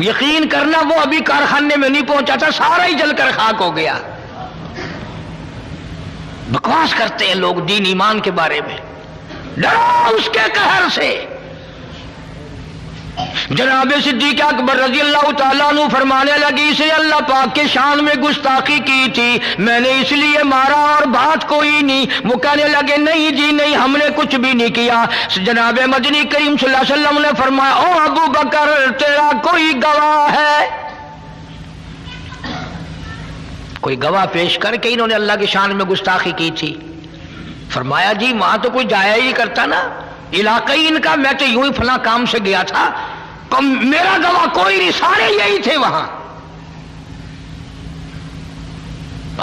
یقین کرنا وہ ابھی کارخانے میں نہیں پہنچا تھا، سارا ہی جل کر خاک ہو گیا۔ بکواس کرتے ہیں لوگ دین ایمان کے بارے میں، ڈرو اس کے قہر سے۔ جناب صدیق اکبر رضی اللہ تعالیٰ عنہ فرمانے لگی، اسے اللہ پاک کے شان میں گستاخی کی تھی، میں نے اس لیے مارا اور بات کوئی نہیں۔ وہ کہنے لگے نہیں جی نہیں، ہم نے کچھ بھی نہیں کیا۔ جناب مدنی کریم صلی اللہ علیہ وسلم نے فرمایا، او ابو بکر تیرا کوئی گواہ ہے؟ کوئی گواہ پیش کر کے انہوں نے اللہ کی شان میں گستاخی کی تھی۔ فرمایا جی وہاں تو کوئی جایا ہی کرتا نا، علاقائی ان کا، میں تو یوں ہی فلاں کام سے گیا تھا، میرا گواہ کوئی نہیں، سارے یہی تھے وہاں۔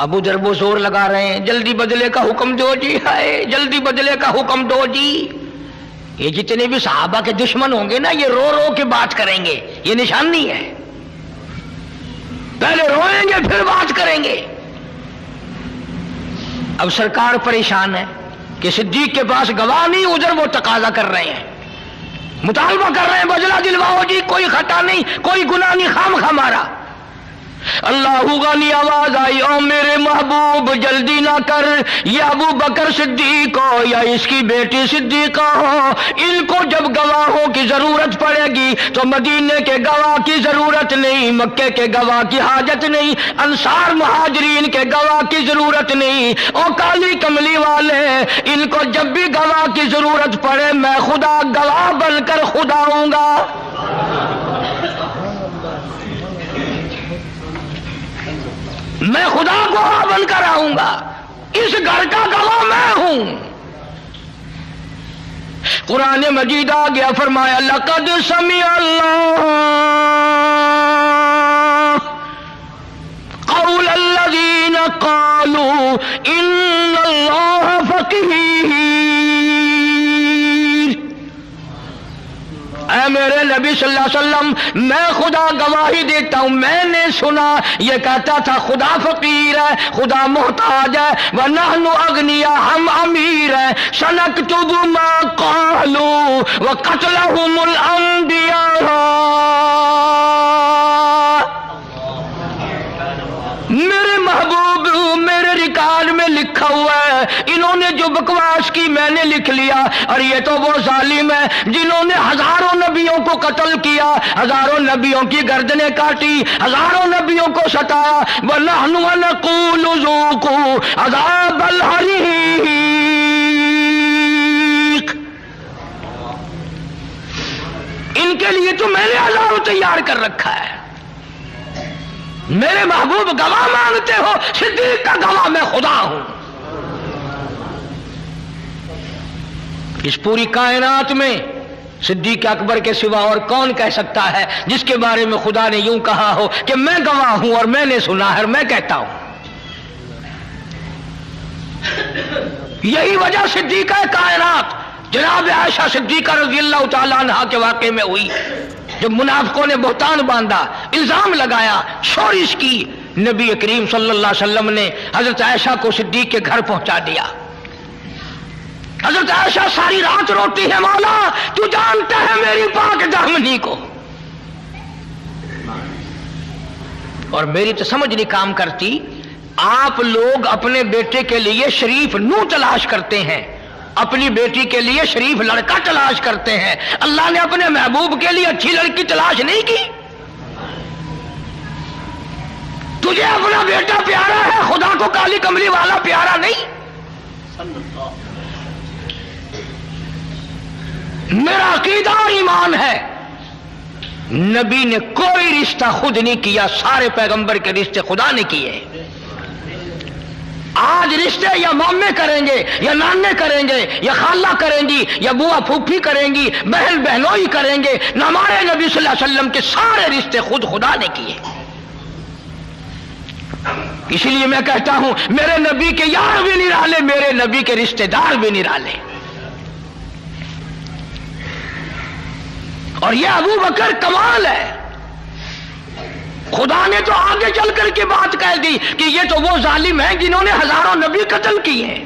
ابو ذر زور لگا رہے ہیں، جلدی بدلے کا حکم دو جی، ہائے جلدی بدلے کا حکم دو جی۔ یہ جتنے بھی صحابہ کے دشمن ہوں گے نا، یہ رو رو کے بات کریں گے، یہ نشانی ہے، پہلے روئیں گے پھر بات کریں گے۔ اب سرکار پریشان ہے کہ صدیق کے پاس گواہ نہیں، ادھر وہ تقاضا کر رہے ہیں، مطالبہ کر رہے ہیں، بدلہ دلواؤ جی، کوئی خطا نہیں، کوئی گناہ نہیں، خام خمارا۔ اللہ غنی آواز آئی، او میرے محبوب جلدی نہ کر، یہ ابو بکر صدیق ہو یا اس کی بیٹی صدیقہ ہو، ان کو جب گواہوں کی ضرورت پڑے گی تو مدینے کے گواہ کی ضرورت نہیں، مکے کے گواہ کی حاجت نہیں، انصار مہاجرین کے گواہ کی ضرورت نہیں۔ او کالی کملی والے، ان کو جب بھی گواہ کی ضرورت پڑے میں خدا گواہ بن کر خدا ہوں گا۔ میں خدا گواہ بن کر آؤں گا، اس گھر کا گواہ میں ہوں۔ قرآن مجید آ گیا، فرمایا لقد سمع اللہ قول الذین قالوا ان اللہ فقیر۔ اے میرے نبی صلی اللہ علیہ وسلم، میں خدا گواہی دیتا ہوں، میں نے سنا یہ کہتا تھا خدا فقیر ہے، خدا محتاج ہے، وَنَحْنُ أَغْنِيَاءُ، ہم امیر ہیں، سَنَكْتُبُ مَا قَالُوا وَقَتْلَهُمُ الْأَنْبِيَاءَ۔ میرے محبوب میرے ریکارڈ میں لکھا ہوا ہے، انہوں نے جو بکواس کی میں نے لکھ لیا، اور یہ تو وہ ظالم ہے جنہوں نے ہزاروں نبیوں کو قتل کیا، ہزاروں نبیوں کی گردنیں کاٹی، ہزاروں نبیوں کو ستایا۔ وَنَحْنُ وَنَقُولُ ذُوقُوا عَذَابَ الْحَرِيقِ۔ ان کے لیے تو میں نے عذاب تیار کر رکھا ہے۔ میرے محبوب گواہ مانگتے ہو، صدیق کا گواہ میں خدا ہوں۔ اس پوری کائنات میں صدیق اکبر کے سوا اور کون کہہ سکتا ہے جس کے بارے میں خدا نے یوں کہا ہو کہ میں گواہ ہوں اور میں نے سنا ہے اور میں کہتا ہوں۔ یہی وجہ صدیقہ کائنات جناب عائشہ صدیقہ رضی اللہ تعالیٰ عنہا کے واقعے میں ہوئی، جب منافقوں نے بہتان باندھا، الزام لگایا، شورش کی، نبی کریم صلی اللہ علیہ وسلم نے حضرت عائشہ کو صدیق کے گھر پہنچا دیا۔ حضرت عائشہ ساری رات روتی ہے، مولا تو جانتا ہے میری پاک دامنی کو، اور میری تو سمجھ نہیں کام کرتی۔ آپ لوگ اپنے بیٹے کے لیے شریف نو تلاش کرتے ہیں، اپنی بیٹی کے لیے شریف لڑکا تلاش کرتے ہیں، اللہ نے اپنے محبوب کے لیے اچھی لڑکی تلاش نہیں کی؟ تجھے اپنا بیٹا پیارا ہے، خدا کو کالی کملی والا پیارا نہیں؟ میرا عقیدہ اور ایمان ہے، نبی نے کوئی رشتہ خود نہیں کیا، سارے پیغمبر کے رشتے خدا نے کیے۔ آج رشتے یا مامے کریں گے یا نانے کریں گے یا خالہ کریں گی یا بوا پھوپھی کریں گی، بہن بہنوئی کریں گے، نہ ہمارے نبی صلی اللہ علیہ وسلم کے سارے رشتے خود خدا نے کیے۔ اسی لیے میں کہتا ہوں میرے نبی کے یار بھی نرالے، میرے نبی کے رشتے دار بھی نرالے۔ اور یہ ابو بکر کمال ہے، خدا نے تو آگے چل کر کے بات کہہ دی کہ یہ تو وہ ظالم ہیں جنہوں نے ہزاروں نبی قتل کیے ہیں۔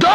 2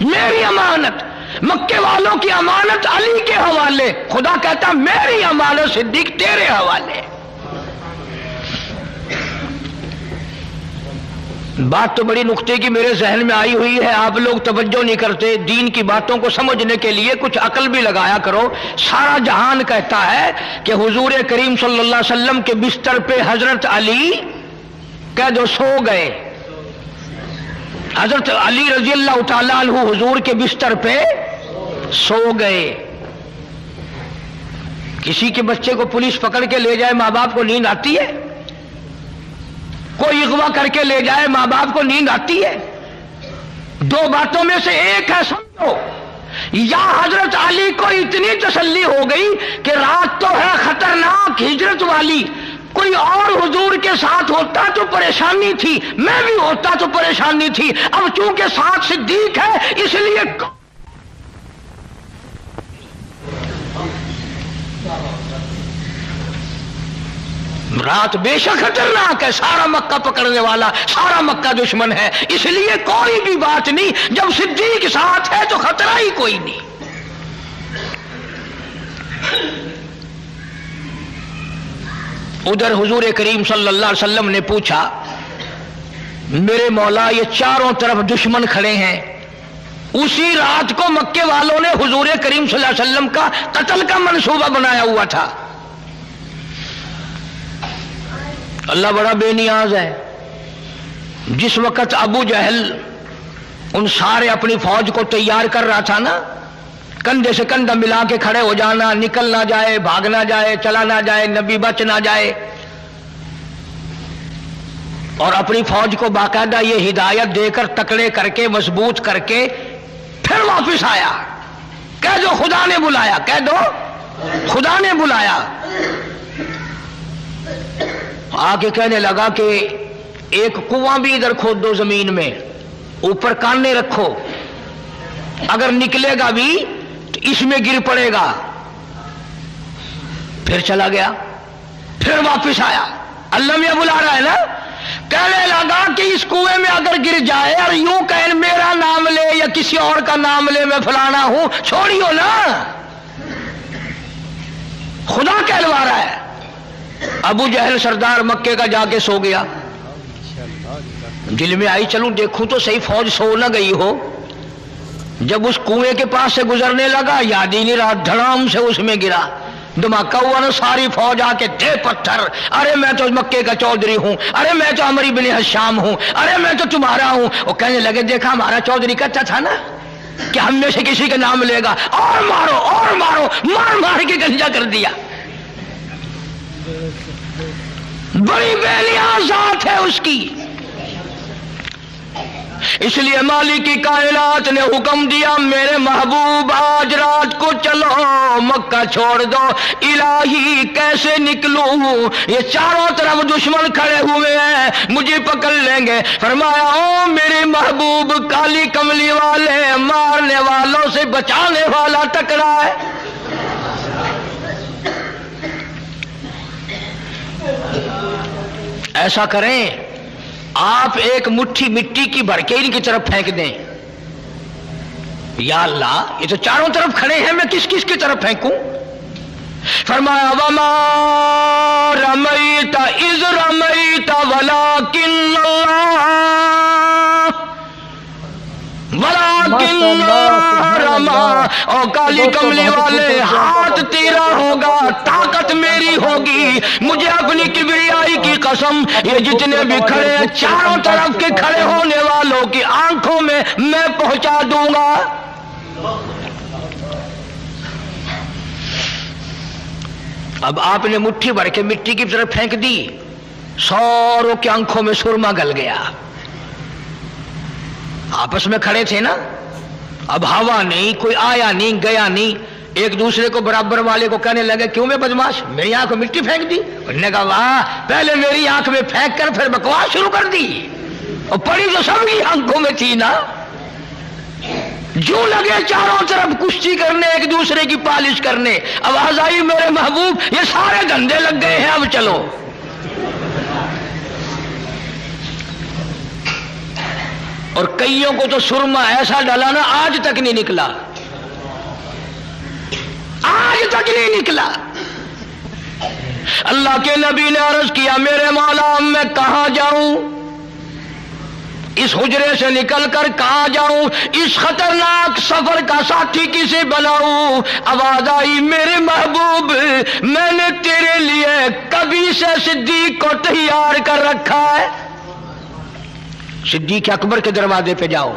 میری امانت، مکے والوں کی امانت علی کے حوالے، خدا کہتا میری امانت صدیق تیرے حوالے۔ بات تو بڑی نقطے کی میرے ذہن میں آئی ہوئی ہے، آپ لوگ توجہ نہیں کرتے، دین کی باتوں کو سمجھنے کے لیے کچھ عقل بھی لگایا کرو۔ سارا جہان کہتا ہے کہ حضور کریم صلی اللہ علیہ وسلم کے بستر پہ حضرت علی کہہ دو سو گئے، حضرت علی رضی اللہ تعالیٰ عنہ حضور کے بستر پہ سو گئے۔ کسی کے بچے کو پولیس پکڑ کے لے جائے ماں باپ کو نیند آتی ہے؟ کوئی اغوا کر کے لے جائے ماں باپ کو نیند آتی ہے؟ دو باتوں میں سے ایک ہے سمجھو، یا حضرت علی کو اتنی تسلی ہو گئی کہ رات تو ہے خطرناک ہجرت والی، کوئی اور حضور کے ساتھ ہوتا تو پریشانی تھی، میں بھی ہوتا تو پریشانی تھی، اب چونکہ ساتھ صدیق ہے اس لیے رات بے شک خطرناک ہے، سارا مکہ پکڑنے والا، سارا مکہ دشمن ہے، اس لیے کوئی بھی بات نہیں، جب صدیق ساتھ ہے تو خطرہ ہی کوئی نہیں۔ ادھر حضور کریم صلی اللہ علیہ وسلم نے پوچھا میرے مولا یہ چاروں طرف دشمن کھڑے ہیں، اسی رات کو مکے والوں نے حضور کریم صلی اللہ علیہ وسلم کا قتل کا منصوبہ بنایا ہوا تھا۔ اللہ بڑا بے نیاز ہے، جس وقت ابو جہل ان سارے اپنی فوج کو تیار کر رہا تھا نا، کندھے سے کندھا ملا کے کھڑے ہو جانا، نکل نہ جائے، بھاگ نہ جائے، چلا نہ جائے، نبی بچ نہ جائے، اور اپنی فوج کو باقاعدہ یہ ہدایت دے کر تکڑے کر کے مضبوط کر کے پھر واپس آیا، کہہ دو خدا نے بلایا، کہہ دو خدا نے بلایا۔ آگے کہنے لگا کہ ایک کنواں بھی ادھر کھود دو زمین میں، اوپر کانے رکھو، اگر نکلے گا بھی تو اس میں گر پڑے گا۔ پھر چلا گیا، پھر واپس آیا، اللہ میں بلا رہا ہے نا، کہنے لگا کہ اس کنویں میں اگر گر جائے اور یوں کہیں میرا نام لے یا کسی اور کا نام لے میں فلانا ہوں، چھوڑیو نا، خدا کہلوا رہا ہے۔ ابو جہل سردار مکے کا جا کے سو گیا، دل میں آئی چلوں دیکھوں تو صحیح فوج سو نہ گئی ہو۔ جب اس کنویں کے پاس سے گزرنے لگا یاد ہی نہیں رہا، دھڑام سے اس میں گرا، دھماکہ ہوا نا، ساری فوج آ کے دے پتھر، ارے میں تو مکے کا چودھری ہوں، ارے میں تو عمرو بن حشام ہوں، ارے میں تو تمہارا ہوں۔ وہ کہنے لگے دیکھا ہمارا چودھری کہتا تھا نا کہ ہم میں سے کسی کا نام لے گا، اور مارو اور مارو، مار مار کے گنجا کر دیا۔ بڑی بے نیاز ذات ہے اس کی، اس لیے مالک کی کائنات نے حکم دیا میرے محبوب آج رات کو چلو مکہ چھوڑ دو۔ الہی کیسے نکلوں، یہ چاروں طرف دشمن کھڑے ہوئے ہیں، مجھے پکڑ لیں گے۔ فرمایا او میرے محبوب کالی کملی والے، مارنے والوں سے بچانے والا ٹکرا ہے۔ ایسا کریں آپ ایک مٹھی مٹی کی بھر کے ان کی طرف پھینک دیں، یا اللہ یہ تو چاروں طرف کھڑے ہیں، میں کس کس کی طرف پھینکوں؟ فرمایا وما رمیت اذ رمیت ولکن اللہ رما۔ اور کالی کملی والے ہاتھ تیرا ہوگا، طاقت میری ہوگی، مجھے اپنی کبریائی کی قسم یہ جتنے بھی کھڑے ہیں چاروں طرف کے کھڑے ہونے والوں کی آنکھوں میں میں پہنچا دوں گا۔ اب آپ نے مٹھی بھر کے مٹی کی طرف پھینک دی، سوروں کی آنکھوں میں سرما گل گیا۔ آپس میں کھڑے تھے نا، اب ہوا نہیں، کوئی آیا نہیں گیا نہیں، ایک دوسرے کو برابر والے کو کہنے لگے کیوں میں بدماش میری آنکھ میں مٹی پھینک دی؟ انہوں نے کہا واہ، پہلے میری آنکھ میں پھینک کر پھر بکواس شروع کر دی، اور پڑی تو سب کی آنکھوں میں تھی نا۔ جو لگے چاروں طرف کشتی کرنے، ایک دوسرے کی پالش کرنے، آواز آئی میرے محبوب یہ سارے دھندے لگ گئے ہیں، اب چلو۔ اور کئیوں کو تو سرما ایسا ڈالا نا آج تک نہیں نکلا، آج تک نہیں نکلا۔ اللہ کے نبی نے عرض کیا میرے مولا میں کہاں جاؤں، اس حجرے سے نکل کر کہاں جاؤں، اس خطرناک سفر کا ساتھی کسے بناؤں؟ آواز آئی میرے محبوب میں نے تیرے لیے کبھی سے صدیق کو تیار کر رکھا ہے، صدیق اکبر کے دروازے پہ جاؤ،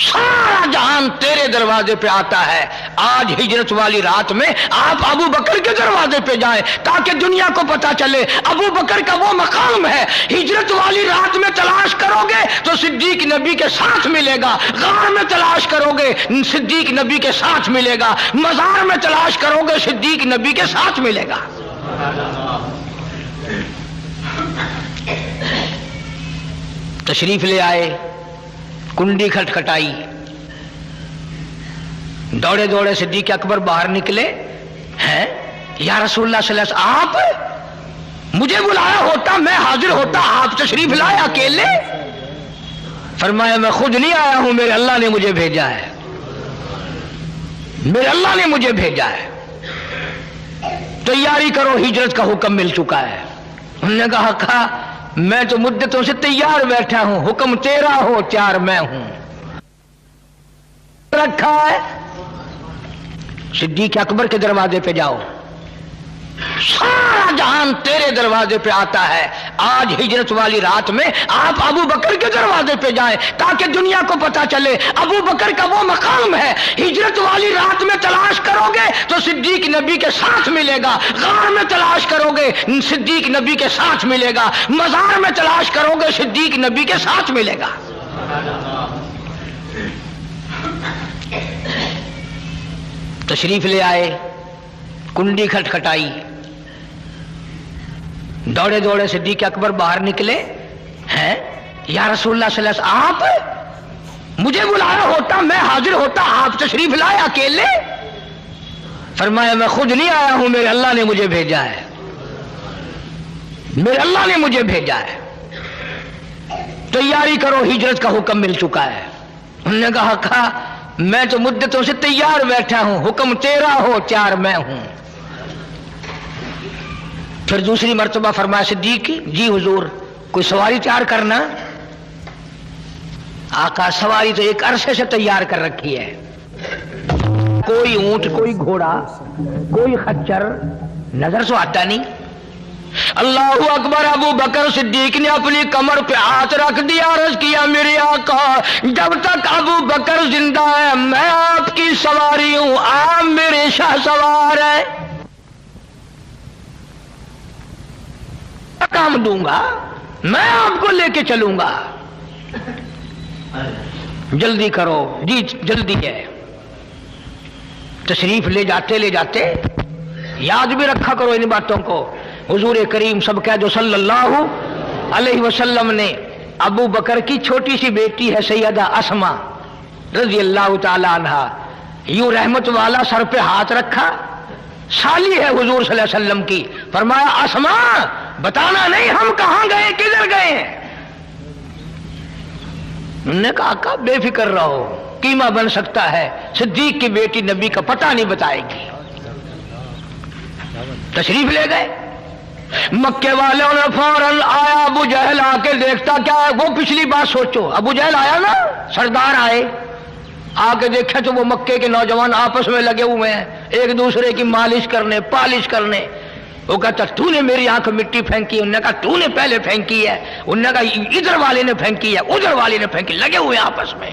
سارا جہان تیرے دروازے پہ آتا ہے۔ آج ہجرت والی رات میں آپ ابو بکر کے دروازے پہ جائیں تاکہ دنیا کو پتا چلے ابو بکر کا وہ مقام ہے۔ ہجرت والی رات میں تلاش کرو گے تو صدیق نبی کے ساتھ ملے گا، غار میں تلاش کرو گے صدیق نبی کے ساتھ ملے گا، مزار میں تلاش کرو گے صدیق نبی کے ساتھ ملے گا۔ تشریف لے آئے، کنڈی کھٹکھٹائی، دوڑے دوڑے صدیق اکبر باہر نکلے، ہیں یا رسول اللہ صلی اللہ علیہ وسلم آپ مجھے بلایا ہوتا میں حاضر ہوتا، آپ تشریف لائے اکیلے؟ فرمایا میں خود نہیں آیا ہوں، میرے اللہ نے مجھے بھیجا ہے، میرے اللہ نے مجھے بھیجا ہے، تیاری کرو ہجرت کا حکم مل چکا ہے۔ انہوں نے کہا میں تو مدتوں سے تیار بیٹھا ہوں، حکم تیرا ہو تیار میں ہوں، رکھا ہے۔ صدیق اکبر کے دروازے پہ جاؤ، سارا جہان تیرے دروازے پہ آتا ہے۔ آج ہجرت والی رات میں آپ ابو بکر کے دروازے پہ جائیں تاکہ دنیا کو پتا چلے ابو بکر کا وہ مقام ہے۔ ہجرت والی رات میں تلاش کرو گے تو صدیق نبی کے ساتھ ملے گا، غار میں تلاش کرو گے صدیق نبی کے ساتھ ملے گا، مزار میں تلاش کرو گے صدیق نبی کے ساتھ ملے گا۔ تشریف لے آئے، کنڈی کھٹکھٹائی، دوڑے دوڑے صدیق اکبر باہر نکلے، ہیں یا رسول اللہ صلی اللہ علیہ وسلم آپ مجھے بلایا ہوتا میں حاضر ہوتا، آپ تشریف لائے اکیلے؟ فرمایا میں خود نہیں آیا ہوں، میرے اللہ نے مجھے بھیجا ہے، میرے اللہ نے مجھے بھیجا ہے، تیاری کرو ہجرت کا حکم مل چکا ہے۔ انہوں نے کہا میں تو مدتوں سے تیار بیٹھا ہوں، حکم تیرا ہو تیار میں ہوں۔ پھر دوسری مرتبہ فرمایا صدیق جی حضور کوئی سواری تیار کرنا؟ آقا سواری تو ایک عرصے سے تیار کر رکھی ہے، کوئی اونٹ کوئی گھوڑا کوئی خچر نظر سے آتا نہیں۔ اللہ اکبر، ابو بکر صدیق نے اپنی کمر پہ ہاتھ رکھ دیا، عرض کیا میرے آقا جب تک ابو بکر زندہ ہے میں آپ کی سواری ہوں، آپ میرے شاہ سوار ہیں، کام دوں گا، میں آپ کو لے کے چلوں گا، جلدی کرو جی جلدی ہے۔ تشریف لے جاتے یاد بھی رکھا کرو ان باتوں کو۔ حضور کریم سب کہہ دو صلی اللہ علیہ وسلم نے ابو بکر کی چھوٹی سی بیٹی ہے سیدہ اسما رضی اللہ تعالی عنہا، یوں رحمت والا سر پہ ہاتھ رکھا، سالی ہے حضور صلی اللہ علیہ وسلم کی، فرمایا اسما بتانا نہیں ہم کہاں گئے کدھر گئے ہیں؟ انہوں نے کہا آقا بے فکر رہو، قیمہ بن سکتا ہے، صدیق کی بیٹی نبی کا پتہ نہیں بتائے گی۔ تشریف لے گئے، مکے والوں نے فوراً آیا، ابو جہل آ کے دیکھتا کیا ہے، وہ پچھلی بات سوچو، ابو جہل آیا نا، سردار آئے، آ کے دیکھا تو وہ مکے کے نوجوان آپس میں لگے ہوئے ہیں ایک دوسرے کی مالش کرنے پالش کرنے۔ وہ کہتا تو نے میری آنکھ مٹی پھینکی، انہوں نے کہا تو نے پہلے پھینکی ہے، انہوں نے کہا ادھر والے نے پھینکی ہے ادھر والے نے پھینکی، لگے ہوئے آپس میں۔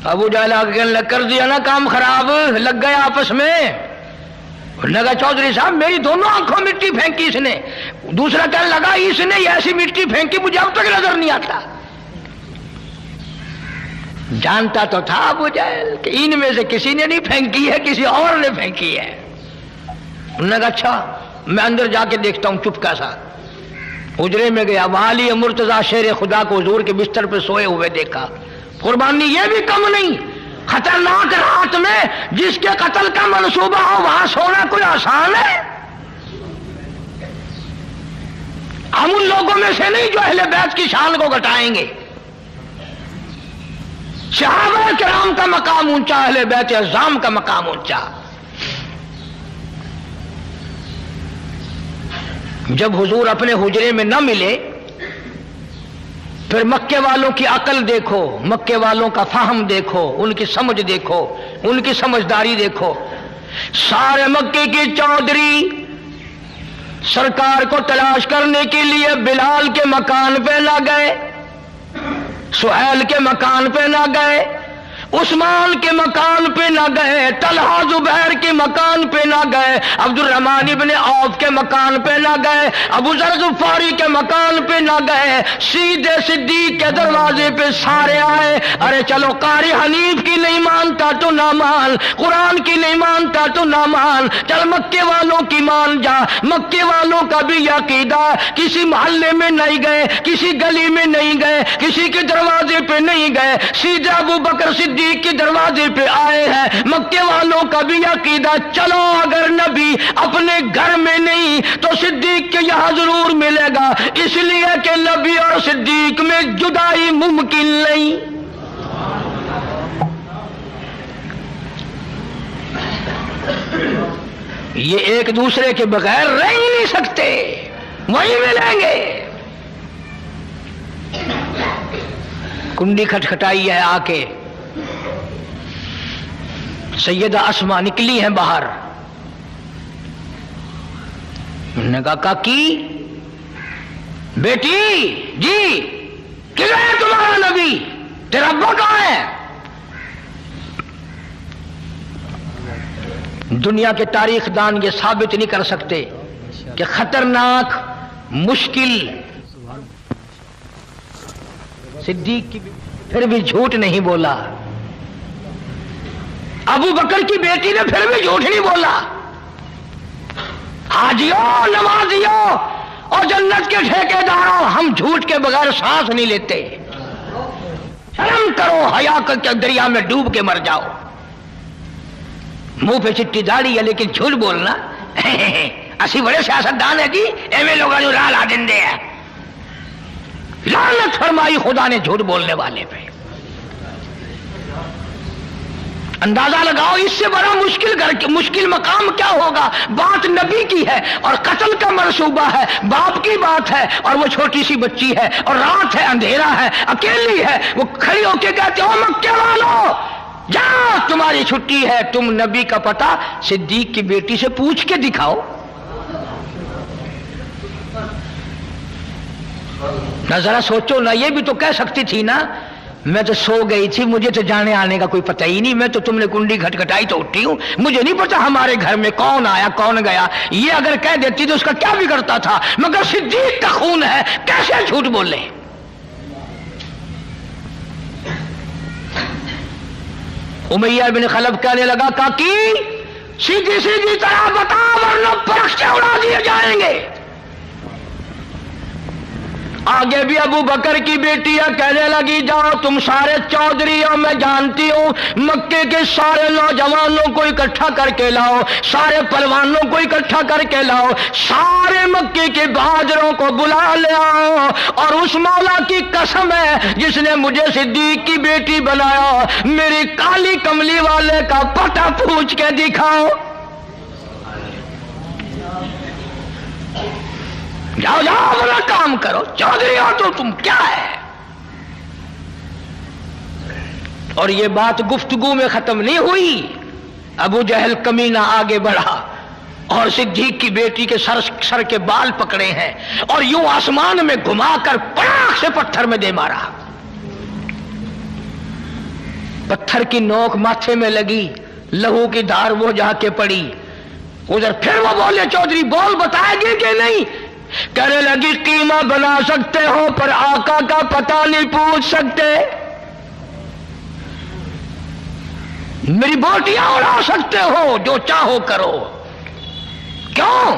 ابو جہل آ کے کر دیا نا کام خراب، لگ گئے آپس میں۔ انہوں نے کہا چودھری صاحب میری دونوں آنکھوں مٹی پھینکی اس نے، دوسرا کہنے لگا اس نے ایسی مٹی پھینکی مجھے اب تک نظر نہیں آتا۔ جانتا تو تھا ابو جہل کہ ان میں سے کسی نے نہیں پھینکی ہے، کسی اور نے پھینکی ہے۔ انہوں نے کہا اچھا میں اندر جا کے دیکھتا ہوں، چپکا سا حجرے میں گیا، وہاں علی مرتضیٰ شیر خدا کو حضور کے بستر پہ سوئے ہوئے دیکھا۔ قربانی یہ بھی کم نہیں، خطرناک رات میں جس کے قتل کا منصوبہ ہو وہاں سونا کوئی آسان ہے؟ ہم ان لوگوں میں سے نہیں جو اہل بیت کی شان کو گھٹائیں گے. صحابہ کرام کا مقام اونچا، اہل بیت اعظام کا مقام اونچا. جب حضور اپنے حجرے میں نہ ملے پھر مکے والوں کی عقل دیکھو، مکے والوں کا فہم دیکھو، ان کی سمجھ دیکھو، ان کی سمجھداری دیکھو. سارے مکے کی چودھری سرکار کو تلاش کرنے کے لیے بلال کے مکان پہ نہ گئے، سہیل کے مکان پہ نہ گئے، عثمان کے مکان پہ نہ گئے، طلحہ زبیر کے مکان پہ نہ گئے، عبد الرحمن ابن عوف کے مکان پہ نہ گئے، ابو ذر غفاری کے مکان پہ نہ گئے، سیدھے صدیق کے دروازے پہ سارے آئے. ارے چلو قاری حنیف کی نہیں مانتا تو نہ مان، قرآن کی نہیں مانتا تو نہ مان، چل مکے والوں کی مان جا. مکے والوں کا بھی عقیدہ، کسی محلے میں نہیں گئے، کسی گلی میں نہیں گئے، کسی کے دروازے پہ نہیں گئے، سیدھے ابو بکر صدیق کے دروازے پہ آئے ہیں. مکے والوں کا بھی عقیدہ، چلو اگر نبی اپنے گھر میں نہیں تو صدیق کے یہاں ضرور ملے گا، اس لیے کہ نبی اور صدیق میں جدائی ممکن نہیں. یہ ایک دوسرے کے بغیر رہ ہی نہیں سکتے، وہی ملیں گے. کنڈی کھٹکھٹائی ہے آ کے، سیدہ اسما نکلی ہیں باہر. انہوں نے کہا کاکی بیٹی جی کدھر ہے تمہارا نبی، تیرا ابا کہاں ہے؟ دنیا کے تاریخ دان یہ ثابت نہیں کر سکتے کہ خطرناک مشکل صدیق کی پھر بھی جھوٹ نہیں بولا، ابو بکر کی بیٹی نے پھر بھی جھوٹ نہیں بولا. حاجیوں، نمازیوں اور جنت کے ٹھیکیداروں، ہم جھوٹ کے بغیر سانس نہیں لیتے. شرم کرو، حیا کر کے دریا میں ڈوب کے مر جاؤ. منہ پہ چٹی داڑھی ہے لیکن جھوٹ بولنا اسی بڑے سیاستدان ہیں جی، ایویں لوگوں جو لا دندے ہیں. لعنت فرمائی خدا نے جھوٹ بولنے والے پہ. اندازہ لگاؤ اس سے بڑا مشکل مقام کیا ہوگا. بات نبی کی ہے اور قتل کا منصوبہ ہے، باپ کی بات ہے اور وہ چھوٹی سی بچی ہے اور رات ہے، اندھیرا ہے، اکیلی ہے. وہ کھڑی ہو کے کہتے ہو مکے والو جاؤ تمہاری چھٹی ہے، تم نبی کا پتہ صدیق کی بیٹی سے پوچھ کے دکھاؤ. نہ ذرا سوچو نا، یہ بھی تو کہہ سکتی تھی نا میں تو سو گئی تھی، مجھے تو جانے آنے کا کوئی پتہ ہی نہیں، میں تو تم نے کنڈی کھٹکھٹائی تو اٹھی ہوں، مجھے نہیں پتا ہمارے گھر میں کون آیا کون گیا. یہ اگر کہہ دیتی تو اس کا کیا بگڑتا تھا، مگر صدیق کا خون ہے، کیسے جھوٹ بولے. امیہ بن خلف کہنے لگا کاکی سیدھی سیدھی طرح بتا ورنہ پرخ سے اڑا دیے جائیں گے. آگے بھی ابو بکر کی بیٹیاں کہنے لگی جاؤ تم سارے چودھری ہو، میں جانتی ہوں مکے کے سارے نوجوانوں کو اکٹھا کر کے لاؤ، سارے پہلوانوں کو اکٹھا کر کے لاؤ، سارے مکے کے بہادروں کو بلا لے آؤ، اور اس مولا کی قسم ہے جس نے مجھے صدیق کی بیٹی بنایا، میری کالی کملی والے کا پتہ پوچھ کے دکھاؤ. جاؤ جاؤ بڑا کام کرو، چودھری ہو تو تم کیا ہے. اور یہ بات گفتگو میں ختم نہیں ہوئی. ابو جہل کمینہ آگے بڑھا اور صدیق کی بیٹی کے سر کے بال پکڑے ہیں اور یوں آسمان میں گھما کر پڑاخ سے پتھر میں دے مارا. پتھر کی نوک ماتھے میں لگی، لہو کی دھار وہ جا کے پڑی. ادھر پھر وہ بولے چودھری بول بتائے گی کہ نہیں. کہنے لگی قیمہ بنا سکتے ہو پر آقا کا پتہ نہیں پوچھ سکتے، میری بوٹیاں اڑا سکتے ہو جو چاہو کرو. کیوں؟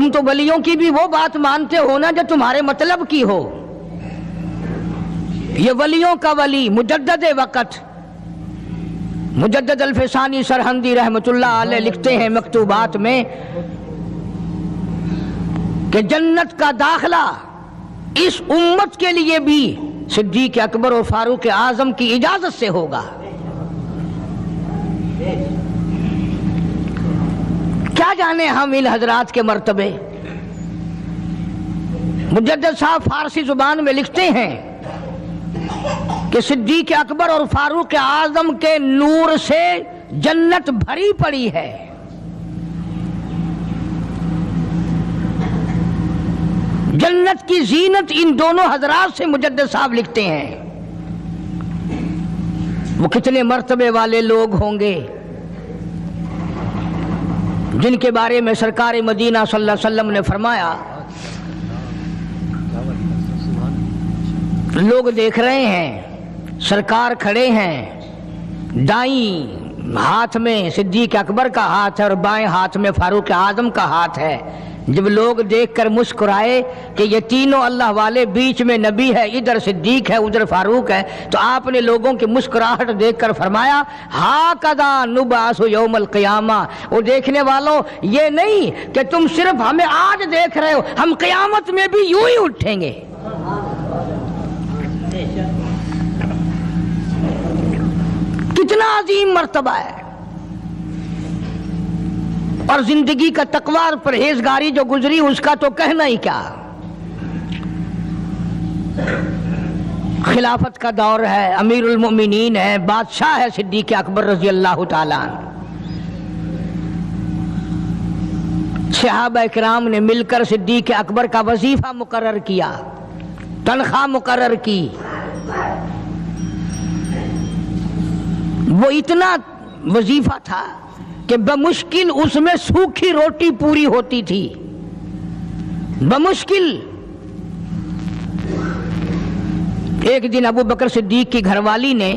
تم تو ولیوں کی بھی وہ بات مانتے ہو نا جو تمہارے مطلب کی ہو. یہ ولیوں کا ولی مجدد وقت مجدد الفسانی سرہندی رحمت اللہ علیہ لکھتے ہیں مکتوبات میں کہ جنت کا داخلہ اس امت کے لیے بھی صدیق اکبر اور فاروق اعظم کی اجازت سے ہوگا. کیا جانے ہم ان حضرات کے مرتبے. مجدد صاحب فارسی زبان میں لکھتے ہیں کہ صدیق اکبر اور فاروق اعظم کے نور سے جنت بھری پڑی ہے. جنت کی زینت ان دونوں حضرات سے مجدد صاحب لکھتے ہیں. وہ کتنے مرتبے والے لوگ ہوں گے جن کے بارے میں سرکار مدینہ صلی اللہ علیہ وسلم نے فرمایا لوگ دیکھ رہے ہیں سرکار کھڑے ہیں، دائیں ہاتھ میں صدیق اکبر کا ہاتھ ہے اور بائیں ہاتھ میں فاروق اعظم کا ہاتھ ہے. جب لوگ دیکھ کر مسکرائے کہ یہ تینوں اللہ والے، بیچ میں نبی ہے، ادھر صدیق ہے ادھر فاروق ہے، تو آپ نے لوگوں کی مسکراہٹ دیکھ کر فرمایا ہاکذا نبعث یوم القیامہ. وہ دیکھنے والوں یہ نہیں کہ تم صرف ہمیں آج دیکھ رہے ہو، ہم قیامت میں بھی یوں ہی اٹھیں گے. کتنا عظیم مرتبہ ہے. اور زندگی کا تقوی اور پرہیزگاری جو گزری اس کا تو کہنا ہی کیا. خلافت کا دور ہے، امیر المؤمنین ہے، بادشاہ ہے صدیق اکبر رضی اللہ تعالیٰ عنہ. صحابہ کرام نے مل کر صدیق اکبر کا وظیفہ مقرر کیا، تنخواہ مقرر کی. وہ اتنا وظیفہ تھا کہ بمشکل اس میں سوکھی روٹی پوری ہوتی تھی، بمشکل. ایک دن ابو بکر صدیق کی گھر والی نے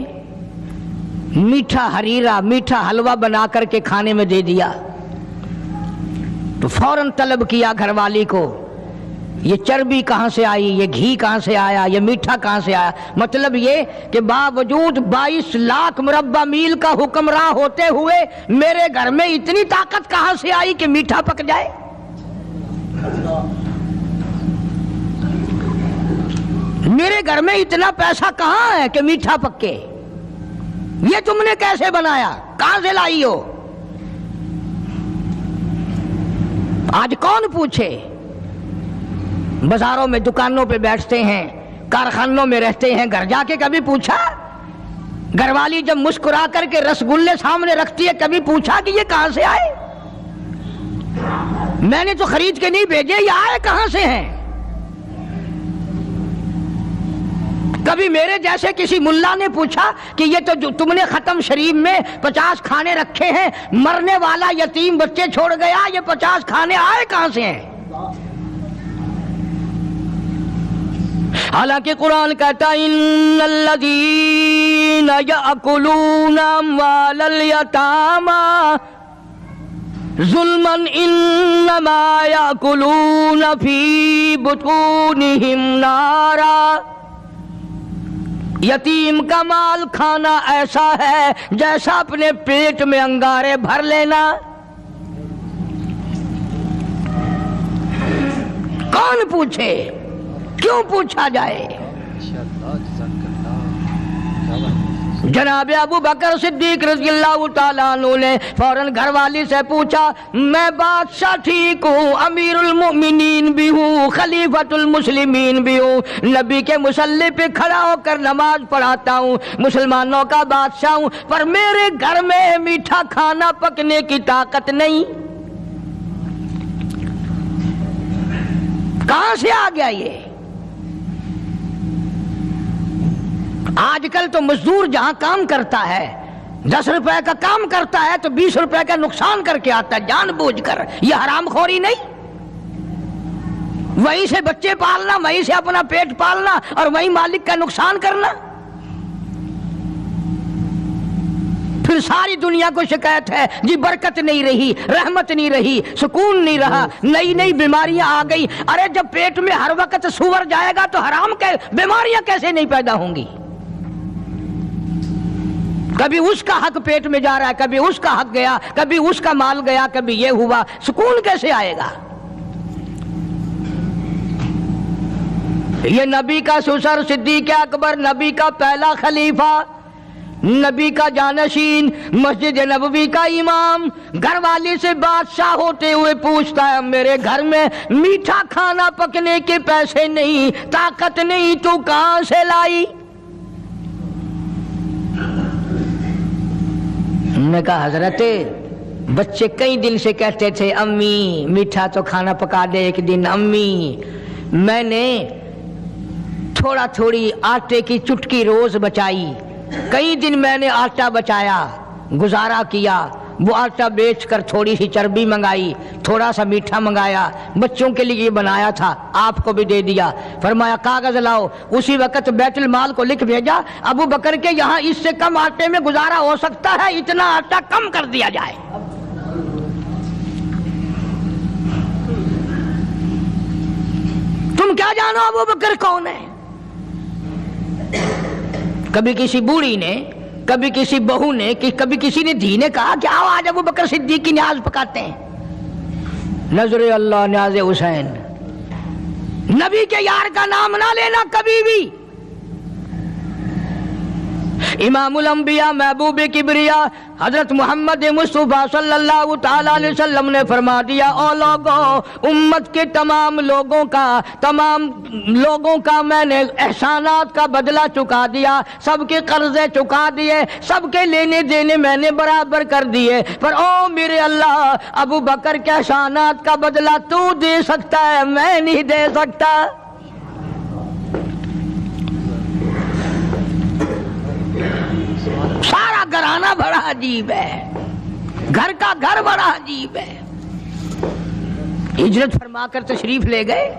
میٹھا ہریرا، میٹھا حلوہ بنا کر کے کھانے میں دے دیا تو فوراً طلب کیا گھر والی کو یہ چربی کہاں سے آئی، یہ گھی کہاں سے آیا، یہ میٹھا کہاں سے آیا. مطلب یہ کہ باوجود 22 لاکھ مربع میل کا حکمراں ہوتے ہوئے میرے گھر میں اتنی طاقت کہاں سے آئی کہ میٹھا پک جائے. میرے گھر میں اتنا پیسہ کہاں ہے کہ میٹھا پکے. یہ تم نے کیسے بنایا، کہاں سے لائی ہو. آج کون پوچھے. بازاروں میں دکانوں پہ بیٹھتے ہیں، کارخانوں میں رہتے ہیں، گھر جا کے کبھی پوچھا. گھر والی جب مسکرا کر کے رسگلے سامنے رکھتی ہے کبھی پوچھا کہ یہ کہاں سے آئے. میں نے تو خرید کے نہیں بھیجے، یہ آئے کہاں سے ہیں. کبھی میرے جیسے کسی ملا نے پوچھا کہ یہ تو جو تم نے ختم شریف میں 50 کھانے رکھے ہیں، مرنے والا یتیم بچے چھوڑ گیا، یہ 50 کھانے آئے کہاں سے ہیں. حالانکہ قرآن کہتا ہے ان الذین یأکلون اموال الیتامی ظلما انما یأکلون فی بطونہم نارا. یتیم کا مال کھانا ایسا ہے جیسا اپنے پیٹ میں انگارے بھر لینا. کون پوچھے، کیوں پوچھا جائے. جناب ابو بکر صدیق رضی اللہ تعالیٰ عنہ نے فوراً گھر والی سے پوچھا میں بادشاہ ٹھیک ہوں، امیر المؤمنین بھی ہوں، خلیفۃ المسلمین بھی ہوں، نبی کے مصلی پہ کھڑا ہو کر نماز پڑھاتا ہوں، مسلمانوں کا بادشاہ ہوں، پر میرے گھر میں میٹھا کھانا پکنے کی طاقت نہیں. کہاں سے آ گیا یہ. آج کل تو مزدور جہاں کام کرتا ہے 10 روپے کا کام کرتا ہے تو 20 روپے کا نقصان کر کے آتا ہے جان بوجھ کر. یہ حرام خوری نہیں. وہیں سے بچے پالنا، وہیں سے اپنا پیٹ پالنا اور وہیں مالک کا نقصان کرنا. پھر ساری دنیا کو شکایت ہے جی برکت نہیں رہی، رحمت نہیں رہی، سکون نہیں رہا، نئی نئی بیماریاں آ گئی۔ ارے جب پیٹ میں ہر وقت سور جائے گا تو حرام کے بیماریاں کیسے نہیں پیدا ہوں گی؟ کبھی اس کا حق پیٹ میں جا رہا ہے، کبھی اس کا حق گیا، کبھی اس کا مال گیا، کبھی یہ ہوا، سکون کیسے آئے گا؟ یہ نبی کا سسر صدیق اکبر، نبی کا پہلا خلیفہ، نبی کا جانشین، مسجد نبوی کا امام، گھر والی سے بادشاہ ہوتے ہوئے پوچھتا ہے میرے گھر میں میٹھا کھانا پکنے کے پیسے نہیں، طاقت نہیں، تو کہاں سے لائی؟ نے کہا حضرت بچے کئی دن سے کہتے تھے امی میٹھا تو کھانا پکا دے ایک دن، امی میں نے تھوڑا تھوڑی آٹے کی چٹکی روز بچائی، کئی دن میں نے آٹا بچایا، گزارا کیا، وہ آٹا بیچ کر تھوڑی سی چربی منگائی، تھوڑا سا میٹھا منگایا، بچوں کے لیے بنایا تھا، آپ کو بھی دے دیا۔ فرمایا کاغذ لاؤ، اسی وقت بیت المال کو لکھ بھیجا ابو بکر کے یہاں اس سے کم آٹے میں گزارا ہو سکتا ہے، اتنا آٹا کم کر دیا جائے۔ تم کیا جانو ابو بکر کون ہے؟ کبھی کسی بوڑھی نے، کبھی کسی بہو نے، کبھی کسی نے دھی نے کہا کہ آؤ آج ابو بکر صدیق کی نیاز پکاتے ہیں۔ نظر اللہ نیاز حسین، نبی کے یار کا نام نہ لینا کبھی بھی۔ امام الانبیاء محبوب کبریا حضرت محمد مصطفیٰ صلی اللہ تعالی علیہ وسلم نے فرما دیا او لوگوں، امت کے تمام لوگوں کا میں نے احسانات کا بدلہ چکا دیا، سب کے قرضے چکا دیے، سب کے لینے دینے میں نے برابر کر دیے، پر او میرے اللہ ابو بکر کے احسانات کا بدلہ تو دے سکتا ہے، میں نہیں دے سکتا۔ سارا گھرانہ بڑا عجیب ہے، گھر کا گھر بڑا عجیب ہے۔ ہجرت فرما کر تشریف لے گئے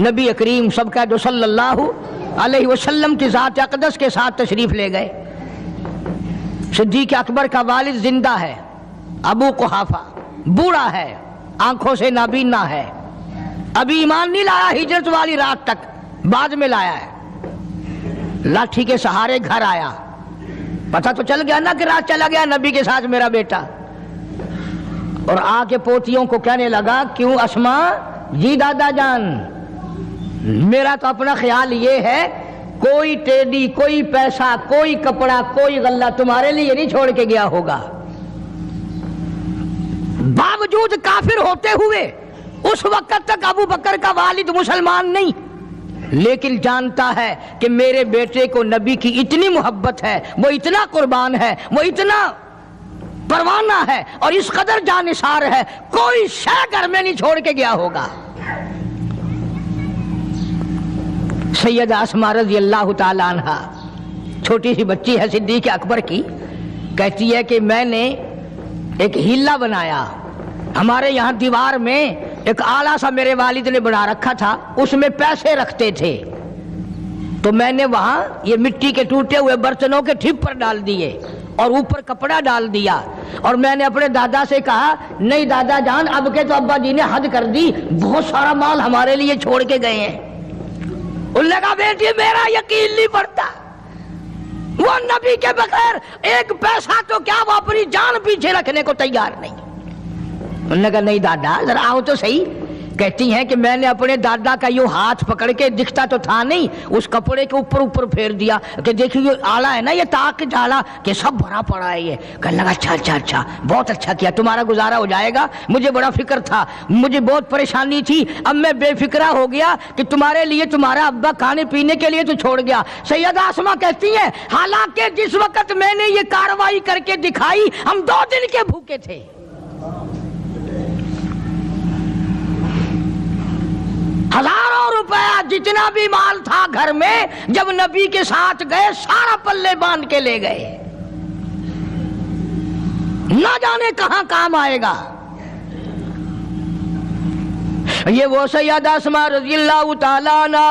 نبی کریم سب کا جو صلی اللہ علیہ وسلم کی ذات اقدس کے ساتھ تشریف لے گئے۔ صدیق اکبر کا والد زندہ ہے، ابو قحافہ بوڑھا ہے، آنکھوں سے نابینا ہے، ابھی ایمان نہیں لایا ہجرت والی رات تک، بعد میں لایا ہے۔ لاٹھی کے سہارے گھر آیا، پتہ تو چل گیا نا کہ رات چلا گیا نبی کے ساتھ میرا بیٹا، اور آ کے پوتیوں کو کہنے لگا کیوں اسما جی دادا جان، میرا تو اپنا خیال یہ ہے کوئی ٹیڈی، کوئی پیسہ، کوئی کپڑا، کوئی غلہ تمہارے لیے نہیں چھوڑ کے گیا ہوگا۔ باوجود کافر ہوتے ہوئے اس وقت تک ابو بکر کا والد مسلمان نہیں، لیکن جانتا ہے کہ میرے بیٹے کو نبی کی اتنی محبت ہے، وہ اتنا قربان ہے، وہ اتنا پروانہ ہے اور اس قدر جانثار ہے، کوئی شے گھر میں نہیں چھوڑ کے گیا ہوگا۔ سیدہ اسماء رضی اللہ تعالی عنہا چھوٹی سی بچی ہے صدیق اکبر کی، کہتی ہے کہ میں نے ایک ہیلا بنایا، ہمارے یہاں دیوار میں ایک آلہ سا میرے والد نے بنا رکھا تھا، اس میں پیسے رکھتے تھے، تو میں نے وہاں یہ مٹی کے ٹوٹے ہوئے برتنوں کے ٹھپ پر ڈال دیے اور اوپر کپڑا ڈال دیا، اور میں نے اپنے دادا سے کہا نہیں دادا جان اب کے تو ابا جی نے حد کر دی، بہت سارا مال ہمارے لیے چھوڑ کے گئے ہیں۔ ان نے کہا بیٹی میرا یقین نہیں پڑتا، وہ نبی کے بغیر ایک پیسہ تو کیا وہ اپنی جان پیچھے رکھنے کو تیار نہیں۔ انہوں نے کہا نہیں دادا ذرا آؤ تو صحیح۔ کہتی ہیں کہ میں نے اپنے دادا کا یوں ہاتھ پکڑ کے، دکھتا تو تھا نہیں، اس کپڑے کے اوپر پھیر دیا کہ دیکھیے یہ آلہ ہے نا، یہ تاک ڈالا کہ سب بھرا پڑا ہے، یہ کہنے لگا اچھا بہت اچھا کیا، تمہارا گزارا ہو جائے گا، مجھے بڑا فکر تھا، مجھے بہت پریشانی تھی، اب میں بے فکرہ ہو گیا کہ تمہارے لیے تمہارا ابا کھانے پینے کے لیے تو چھوڑ گیا۔ سیدہ اسماء کہتی ہیں حالانکہ جس وقت میں نے یہ کارروائی کر کے دکھائی ہم 2 دن کے بھوکے تھے۔ ہزاروں روپیہ جتنا بھی مال تھا گھر میں جب نبی کے ساتھ گئے سارا پلے باندھ کے لے گئے، نہ جانے کہاں کام آئے گا۔ یہ وہ سیدہ اسماء رضی اللہ تعالیٰ عنہ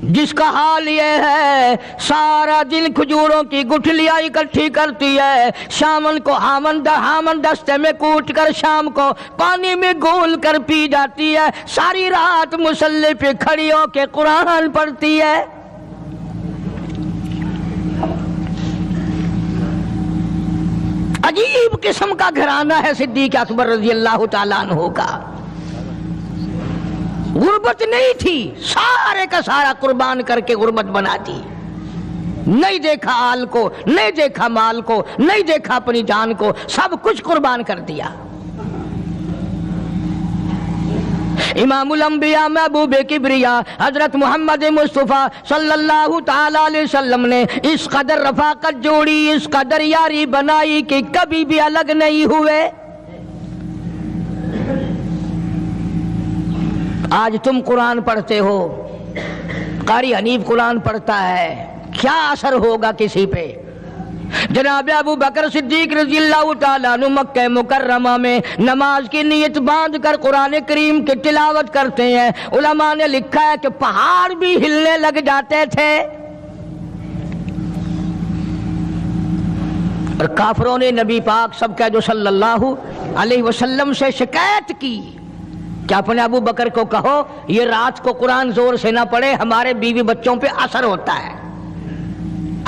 جس کا حال یہ ہے سارا دن کھجوروں کی گٹھلیاں اکٹھی کرتی ہے، شامن کو ہامن دستے میں کوٹ کر شام کو پانی میں گھول کر پی جاتی ہے، ساری رات مصلی پہ کھڑی ہو کے قرآن پڑھتی ہے۔ عجیب قسم کا گھرانہ ہے صدیق اکبر رضی اللہ تعالیٰ عنہ کا۔ غربت نہیں تھی، سارے کا سارا قربان کر کے غربت بنا دی۔ نہیں دیکھا آل کو، نہیں دیکھا مال کو، نہیں دیکھا اپنی جان کو، سب کچھ قربان کر دیا۔ امام الانبیاء محبوب کبریا حضرت محمد مصطفیٰ صلی اللہ تعالی علیہ وسلم نے اس قدر رفاقت جوڑی، اس قدر یاری بنائی کہ کبھی بھی الگ نہیں ہوئے۔ آج تم قرآن پڑھتے ہو، قاری حنیف قرآن پڑھتا ہے، کیا اثر ہوگا کسی پہ؟ جناب ابو بکر صدیق رضی اللہ تعالیٰ عنہ مکہ مکرمہ میں نماز کی نیت باندھ کر قرآن کریم کی تلاوت کرتے ہیں۔ علماء نے لکھا ہے کہ پہاڑ بھی ہلنے لگ جاتے تھے، اور کافروں نے نبی پاک سب کا جو صلی اللہ علیہ وسلم سے شکایت کی کہ اپنے ابو بکر کو کہو یہ رات کو قرآن زور سے نہ پڑھے، ہمارے بیوی بچوں پہ اثر ہوتا ہے،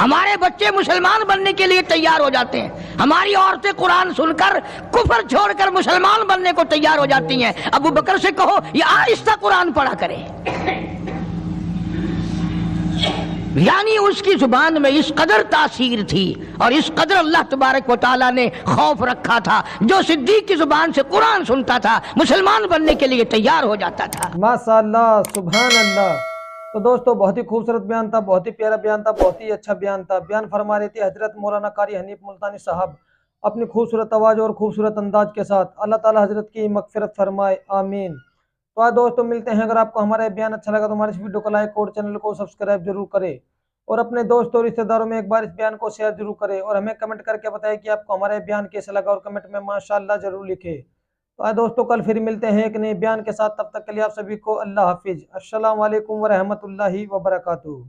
ہمارے بچے مسلمان بننے کے لیے تیار ہو جاتے ہیں، ہماری عورتیں قرآن سن کر کفر چھوڑ کر مسلمان بننے کو تیار ہو جاتی ہیں، ابو بکر سے کہو یہ آہستہ قرآن پڑھا کرے۔ یعنی اس کی زبان میں اس قدر تاثیر تھی اور اس قدر اللہ تبارک و تعالیٰ نے خوف رکھا تھا، جو صدیق کی زبان سے قرآن سنتا تھا مسلمان بننے کے لیے تیار ہو جاتا تھا۔ ماشاء اللہ، سبحان اللہ۔ تو دوستو بہت ہی خوبصورت بیان تھا، بہت ہی پیارا بیان تھا، بہت ہی اچھا بیان تھا۔ بیان فرما رہے تھے حضرت مولانا قاری حنیف ملتانی صاحب اپنی خوبصورت آواز اور خوبصورت انداز کے ساتھ۔ اللہ تعالی حضرت کی مغفرت فرمائے، آمین۔ تو آج دوستو ملتے ہیں، اگر آپ کو ہمارا بیان اچھا لگا تو ہمارے اس ویڈیو کو لائک اور چینل کو سبسکرائب ضرور کرے، اور اپنے دوستوں اور رشتہ داروں میں ایک بار اس بیان کو شیئر ضرور کرے، اور ہمیں کمنٹ کر کے بتائیں کہ آپ کو ہمارا بیان کیسا لگا، اور کمنٹ میں ماشاءاللہ ضرور لکھے۔ تو آج دوستوں کل پھر ملتے ہیں ایک نئے بیان کے ساتھ، تب تک کے لیے آپ سبھی کو اللہ حافظ۔ السلام علیکم ورحمۃ اللہ وبرکاتہ۔